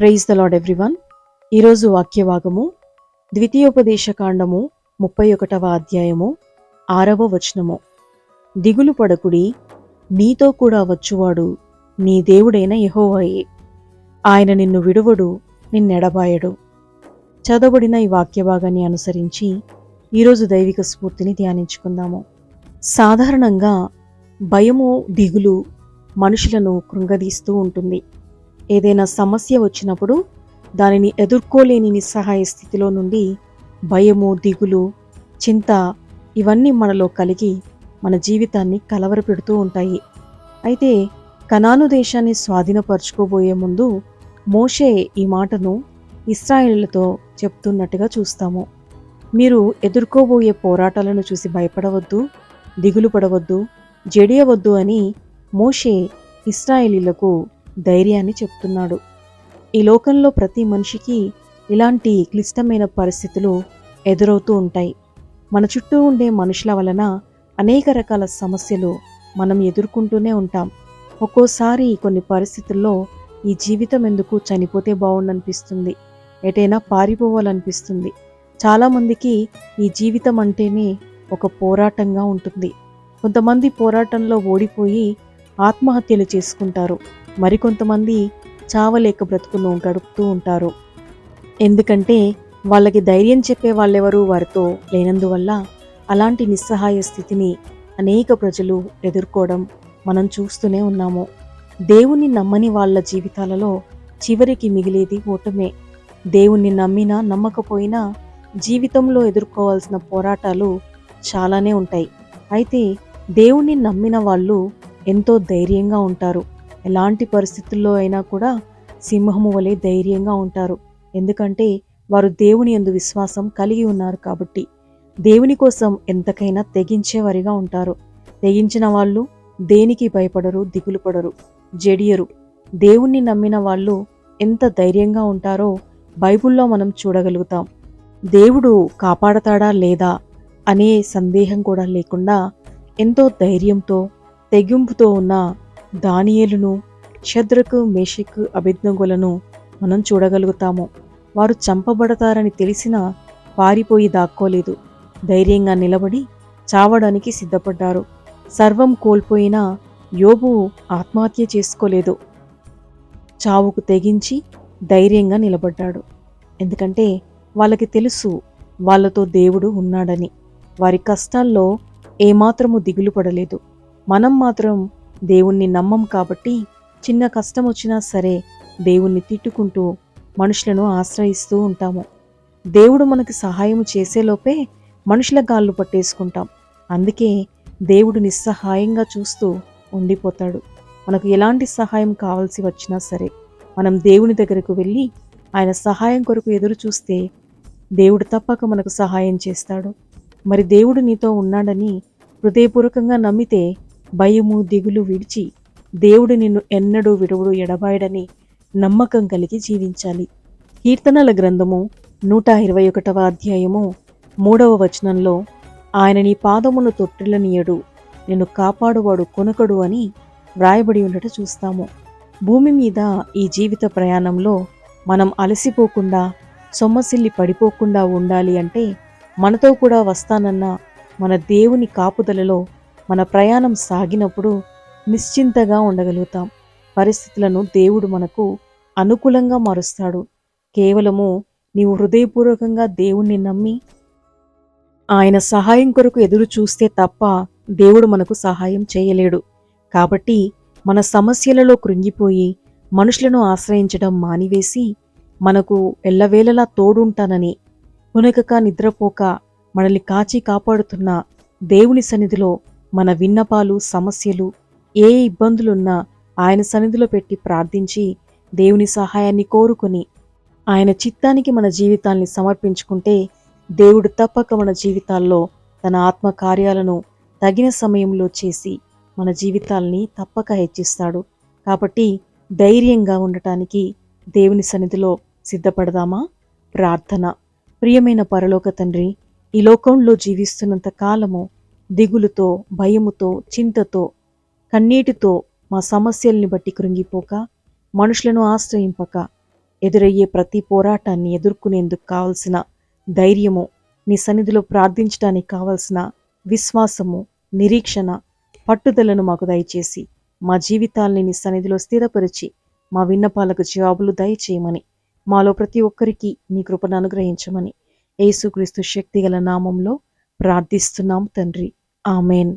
Praise the lord everyone. ఈరోజు వాక్యభాగము ద్వితీయోపదేశకాండము 31వ అధ్యాయము 6వ వచనము. దిగులు పడకుడి, నీతో కూడా వచ్చువాడు నీ దేవుడైన యెహోవాయే. ఆయన నిన్ను విడువడు, నిన్నెడబాయడు. చదవబడిన ఈ వాక్యభాగాన్ని అనుసరించి ఈరోజు దైవిక స్ఫూర్తిని ధ్యానించుకుందాము. సాధారణంగా భయము, దిగులు మనుషులను కృంగదీస్తూ ఉంటుంది. ఏదైనా సమస్య వచ్చినప్పుడు దానిని ఎదుర్కోలేని నిస్సహాయ స్థితిలో నుండి భయము, దిగులు, చింత ఇవన్నీ మనలో కలిగి మన జీవితాన్ని కలవరపెడుతూ ఉంటాయి. అయితే కనాను దేశాన్ని స్వాధీనపరచుకోబోయే ముందు మోషే ఈ మాటను ఇశ్రాయేలులతో చెప్తున్నట్టుగా చూస్తాము. మీరు ఎదుర్కోబోయే పోరాటాలను చూసి భయపడవద్దు, దిగులు పడవద్దు, జడియవద్దు అని మోషే ఇశ్రాయేలీలకు ధైర్యాన్ని చెప్తున్నాడు. ఈ లోకంలో ప్రతి మనిషికి ఇలాంటి క్లిష్టమైన పరిస్థితులు ఎదురవుతూ ఉంటాయి. మన చుట్టూ ఉండే మనుషుల వలన అనేక రకాల సమస్యలు మనం ఎదుర్కొంటూనే ఉంటాం. ఒక్కోసారి కొన్ని పరిస్థితుల్లో ఈ జీవితం ఎందుకు, చనిపోతే బాగుండనిపిస్తుంది, ఎటైనా పారిపోవాలనిపిస్తుంది. చాలామందికి ఈ జీవితం అంటేనే ఒక పోరాటంగా ఉంటుంది. కొంతమంది పోరాటంలో ఓడిపోయి ఆత్మహత్యలు చేసుకుంటారు. మరికొంతమంది చావలేక బ్రతుకును గడుపుతూ ఉంటారు. ఎందుకంటే వాళ్ళకి ధైర్యం చెప్పే వాళ్ళెవరూ వారితో లేనందువల్ల అలాంటి నిస్సహాయ స్థితిని అనేక ప్రజలు ఎదుర్కోవడం మనం చూస్తూనే ఉన్నాము. దేవుణ్ణి నమ్మని వాళ్ళ జీవితాలలో చివరికి మిగిలేది ఓటమే. దేవుణ్ణి నమ్మినా నమ్మకపోయినా జీవితంలో ఎదుర్కోవాల్సిన పోరాటాలు చాలానే ఉంటాయి. అయితే దేవుణ్ణి నమ్మిన వాళ్ళు ఎంతో ధైర్యంగా ఉంటారు. ఎలాంటి పరిస్థితుల్లో అయినా కూడా సింహము వలె ధైర్యంగా ఉంటారు. ఎందుకంటే వారు దేవుని యందు విశ్వాసం కలిగి ఉన్నారు కాబట్టి. దేవుని కోసం ఎంతకైనా తెగించేవారిగా ఉంటారు. తెగించిన వాళ్ళు దేనికి భయపడరు, దిగులు పడరు, జడియరు. దేవుణ్ణి నమ్మిన వాళ్ళు ఎంత ధైర్యంగా ఉంటారో బైబిల్లో మనం చూడగలుగుతాం. దేవుడు కాపాడతాడా లేదా అనే సందేహం కూడా లేకుండా ఎంతో ధైర్యంతో, తెగింపుతో ఉన్న దానియేలును, షద్రకు, మేషకు, అబేద్నెగోలను మనం చూడగలుగుతాము. వారు చంపబడతారని తెలిసినా పారిపోయి దాక్కోలేదు. ధైర్యంగా నిలబడి చావడానికి సిద్ధపడ్డారు. సర్వం కోల్పోయినా యోబు ఆత్మహత్య చేసుకోలేదు. చావుకు తెగించి ధైర్యంగా నిలబడ్డాడు. ఎందుకంటే వాళ్ళకి తెలుసు వాళ్ళతో దేవుడు ఉన్నాడని. వారి కష్టాల్లో ఏమాత్రము దిగులు పడలేదు. మనం మాత్రం దేవుణ్ణి నమ్మం కాబట్టి చిన్న కష్టం వచ్చినా సరే దేవుణ్ణి తిట్టుకుంటూ మనుషులను ఆశ్రయిస్తూ ఉంటాము. దేవుడు మనకి సహాయం చేసేలోపే మనుషుల గాళ్ళు పట్టేసుకుంటాం. అందుకే దేవుడు నిస్సహాయంగా చూస్తూ ఉండిపోతాడు. మనకు ఎలాంటి సహాయం కావాల్సి వచ్చినా సరే మనం దేవుని దగ్గరకు వెళ్ళి ఆయన సహాయం కొరకు ఎదురు చూస్తే దేవుడు తప్పక మనకు సహాయం చేస్తాడు. మరి దేవుడు నీతో ఉన్నాడని హృదయపూర్వకంగా నమ్మితే భయము, దిగులు విడిచి దేవుడు నిన్ను ఎన్నడూ విడువడు, ఎడబాయడని నమ్మకం కలిగి జీవించాలి. కీర్తనల గ్రంథము 121వ అధ్యాయము 3వ వచనంలో ఆయన నీ పాదమును తొట్టిల్లనీయడు, నిన్ను కాపాడువాడు కొనకడు అని వ్రాయబడి ఉండట చూస్తాము. భూమి మీద ఈ జీవిత ప్రయాణంలో మనం అలసిపోకుండా, సొమ్మసిల్లి పడిపోకుండా ఉండాలి అంటే మనతో కూడా వస్తానన్న మన దేవుని కాపుదలలో మన ప్రయాణం సాగినప్పుడు నిశ్చింతగా ఉండగలుగుతాం. పరిస్థితులను దేవుడు మనకు అనుకూలంగా మారుస్తాడు. కేవలము నీవు హృదయపూర్వకంగా దేవుణ్ణి నమ్మి ఆయన సహాయం కొరకు ఎదురు చూస్తే తప్ప దేవుడు మనకు సహాయం చేయలేడు. కాబట్టి మన సమస్యలలో కృంగిపోయి మనుషులను ఆశ్రయించడం మానివేసి మనకు ఎల్లవేళలా తోడుంటానని, పునకక నిద్రపోక మనల్ని కాచి కాపాడుతున్న దేవుని సన్నిధిలో మన విన్నపాలు, సమస్యలు, ఏ ఇబ్బందులున్నా ఆయన సన్నిధిలో పెట్టి ప్రార్థించి దేవుని సహాయాన్ని కోరుకొని ఆయన చిత్తానికి మన జీవితాల్ని సమర్పించుకుంటే దేవుడు తప్పక మన జీవితాల్లో తన ఆత్మ కార్యాలను తగిన సమయంలో చేసి మన జీవితాల్ని తప్పక హెచ్చిస్తాడు. కాబట్టి ధైర్యంగా ఉండటానికి దేవుని సన్నిధిలో సిద్ధపడదామా? ప్రార్థన. ప్రియమైన పరలోక తండ్రి, ఈ లోకంలో జీవిస్తున్నంత కాలము దిగులుతో, భయముతో, చింతతో, కన్నీటితో మా సమస్యల్ని బట్టి కృంగిపోక, మనుషులను ఆశ్రయింపక ఎదురయ్యే ప్రతి పోరాటాన్ని ఎదుర్కొనేందుకు కావలసిన ధైర్యము, నీ సన్నిధిలో ప్రార్థించడానికి కావలసిన విశ్వాసము, నిరీక్షణ, పట్టుదలను మాకు దయచేసి మా జీవితాల్ని నీ సన్నిధిలో స్థిరపరిచి మా విన్నపాలకు జవాబులు దయచేయమని, మాలో ప్రతి ఒక్కరికి నీ కృపను అనుగ్రహించమని యేసుక్రీస్తు శక్తిగల నామంలో ప్రార్థిస్తున్నాం తండ్రి. ఆమెన్.